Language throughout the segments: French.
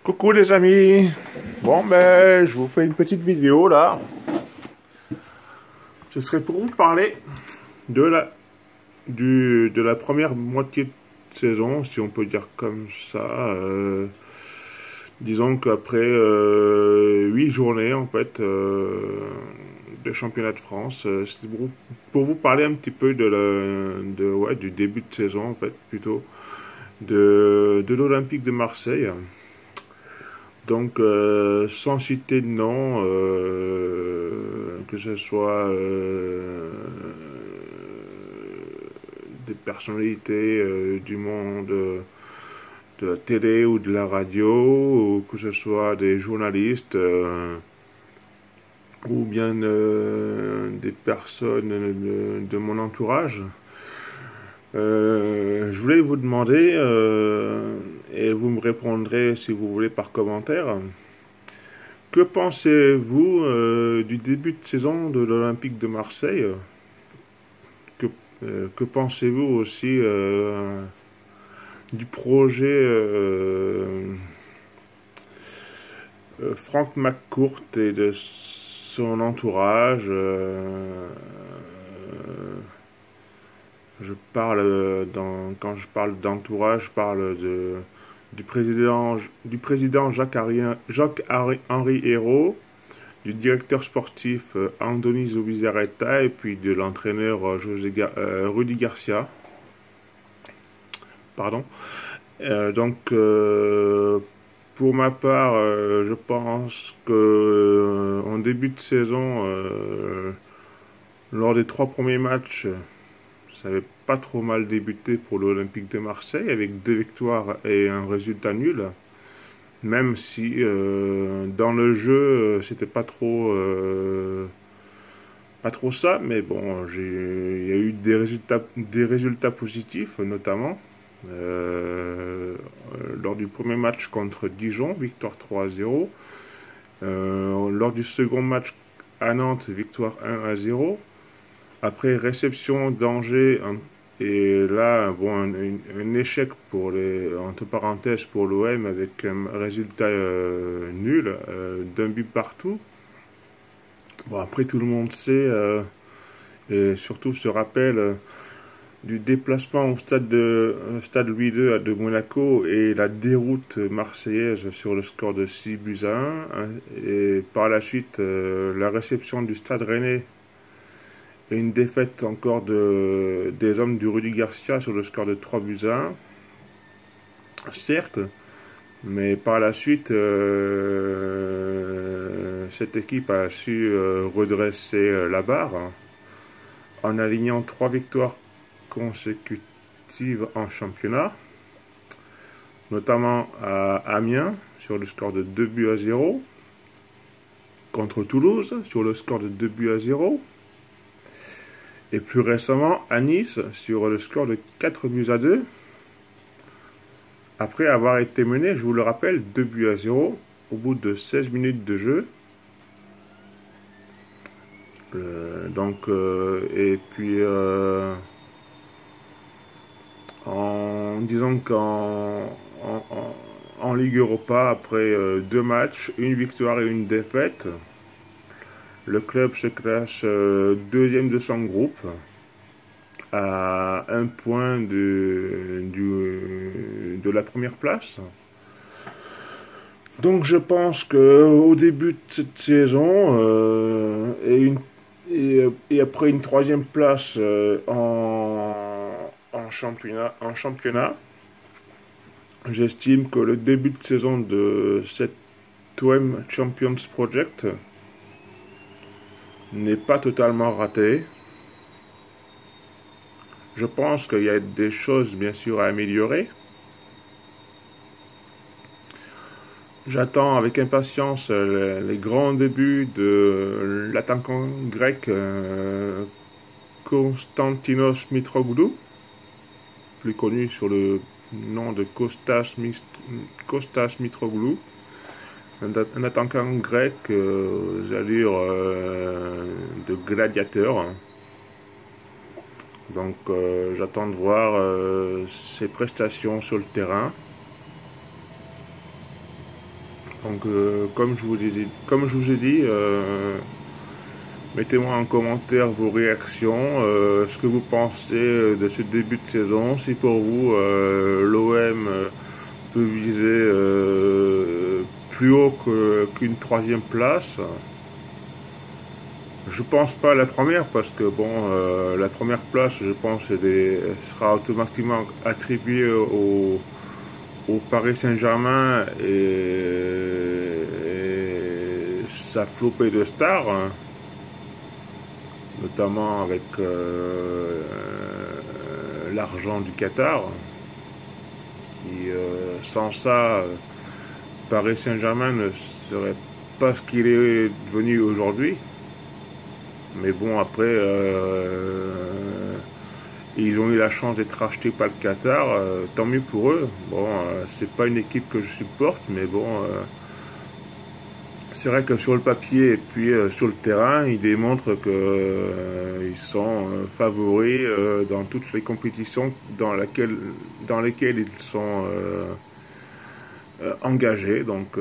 Coucou les amis. Bon je vous fais une petite vidéo là. Ce serait pour vous parler de la première moitié de saison, si on peut dire comme ça. Disons qu'après 8 journées en fait de championnat de France, c'est pour vous parler un petit peu du début de saison en fait plutôt de l'Olympique de Marseille. Donc, sans citer de nom, que ce soit des personnalités du monde de la télé ou de la radio, ou que ce soit des journalistes ou bien des personnes de mon entourage. Je voulais vous demander, et vous me répondrez si vous voulez par commentaire, que pensez-vous du début de saison de l'Olympique de Marseille? Que pensez-vous aussi du projet Franck McCourt et de son entourage? Quand je parle d'entourage, je parle du président Jacques-Henri Hérault, du directeur sportif Andoni Zubizarreta et puis de l'entraîneur Rudy Garcia. Pardon. Pour ma part, je pense que en début de saison, lors des 3 premiers matchs, ça n'avait pas trop mal débuté pour l'Olympique de Marseille avec 2 victoires et un résultat nul. Même si dans le jeu c'était pas trop ça, mais bon, il y a eu des résultats positifs, notamment lors du premier match contre Dijon, victoire 3-0. Lors du second match à Nantes, victoire 1-0. Après réception d'Angers, et là, bon, un échec entre parenthèses pour l'OM avec un résultat nul, d'un but partout. Bon, après tout le monde sait, et surtout se rappelle du déplacement au stade Louis II de Monaco et la déroute marseillaise sur le score de 6-1. Et par la suite, la réception du stade Rennais et une défaite encore des hommes du Rudy Garcia sur le score de 3-1. Certes, mais par la suite, cette équipe a su redresser la barre en alignant 3 victoires consécutives en championnat, notamment à Amiens sur le score de 2-0, contre Toulouse sur le score de 2-0, et plus récemment à Nice sur le score de 4-2, après avoir été mené, je vous le rappelle, 2-0 au bout de 16 minutes de jeu. Et puis en disant qu'en Ligue Europa, après 2 matchs, 1 victoire et 1 défaite, le club se classe deuxième de son groupe, à 1 point de la première place. Donc je pense qu'au début de cette saison, et après une 3e place en championnat, j'estime que le début de saison de cette OM Champions Project n'est pas totalement raté. Je pense qu'il y a des choses bien sûr à améliorer. J'attends avec impatience les grands débuts de l'attaquant grec Konstantinos Mitroglou, plus connu sur le nom de Kostas Mitroglou, un attaquant grec aux allures de gladiateur. Donc j'attends de voir ses prestations sur le terrain. Donc, comme je vous ai dit, mettez-moi en commentaire vos réactions, ce que vous pensez de ce début de saison. Si pour vous, l'OM peut viser plus haut qu'une troisième place. Je pense pas à la première parce que bon, la première place, je pense, sera automatiquement attribuée au Paris Saint-Germain et sa flopée de stars, hein, notamment avec l'argent du Qatar, qui sans ça, Paris Saint-Germain ne serait pas ce qu'il est devenu aujourd'hui. Mais bon, après, ils ont eu la chance d'être rachetés par le Qatar, tant mieux pour eux. Bon, c'est pas une équipe que je supporte, mais bon, c'est vrai que sur le papier et puis sur le terrain, ils démontrent que ils sont favoris dans toutes les compétitions dans lesquelles ils sont engagés. Donc,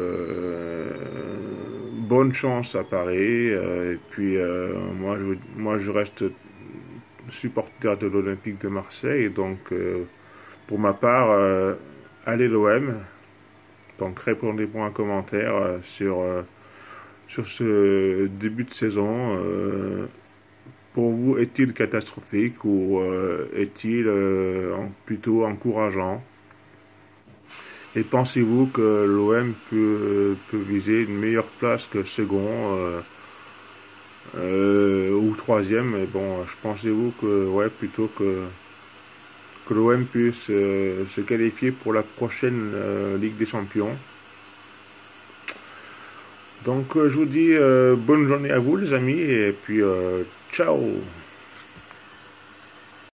bonne chance à Paris. Et puis, moi, je reste supporter de l'Olympique de Marseille. Donc, pour ma part, allez l'OM. Donc, répondez-moi en commentaire sur ce début de saison. Pour vous, est-il catastrophique ou est-il plutôt encourageant? Et pensez-vous que l'OM peut viser une meilleure place que second ou troisième? Mais bon, pensez-vous que ouais, plutôt que l'OM puisse se qualifier pour la prochaine Ligue des Champions? Donc je vous dis bonne journée à vous les amis et puis ciao!